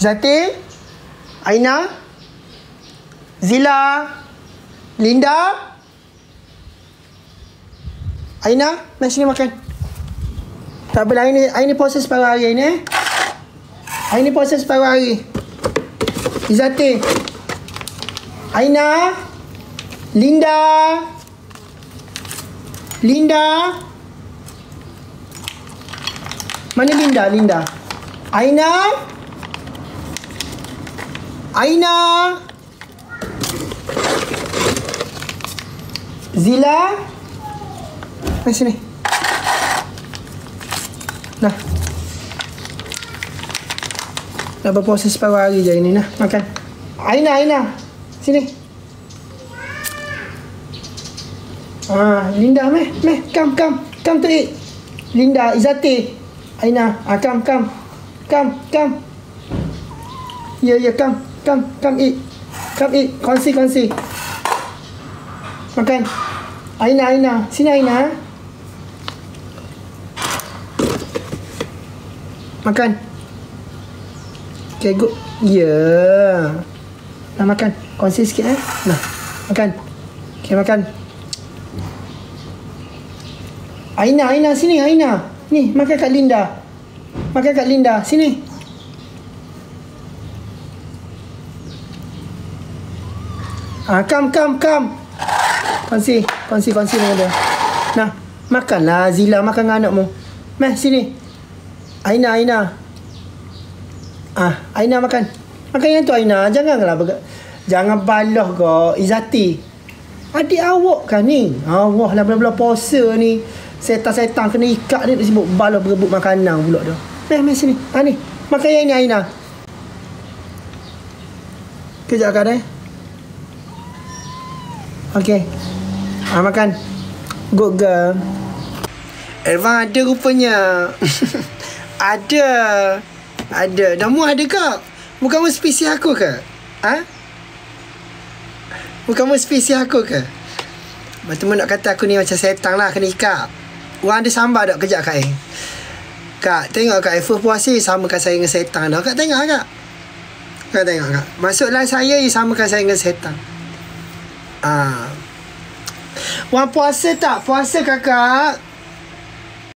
Zati, Aina, Zila, Linda, Aina, mari sini makan. Tak apalah, hari ni puasa separuh hari ni. Hari ni puasa separuh hari. Zati, Aina, Linda, mana Linda? Aina, Zila, mari sini. Nah, dah berpuasa separuh hari je ni. Nah, makan. Aina, sini. Linda, meh, come to eat. Linda, Izati, Aina, come. Ya, come eat. Kongsi. Makan. Aina, sini Aina. Makan. Okay, good. Ya. Nah, makan. Kongsi sikit Nah, makan. Okay, makan. Aina, sini Aina. Ni, makan kat Linda. Sini. Come. Kongsi dengan dia. Nah, makanlah Zila, makan dengan anakmu. Meh, sini. Aina. Aina makan. Makan yang tu Aina. Jangan baloh kau. Izati. Adik awak kan ni. Allah lah belah-belah puasa ni. Setan-setan kena ikat dia sibuk baloh berebut makanan pula dah. Meh, sini. Ni. Makan yang ni Aina. Kejap kan Okey. Makan. Good girl. Elvan ada rupanya. Ada. Namu ada ke? Bukan mu spesies aku ke? Bukan mu spesies aku ke? Teman nak kata aku ni macam setan lah, kena ikat. Orang ada sambar tak kejap Kak Kak, tengok Kak, first puasa samakan saya dengan setan dah. Kak tengok Kak. Masuk live saya samakan saya dengan setan. Orang puasa tak? Puasa kakak.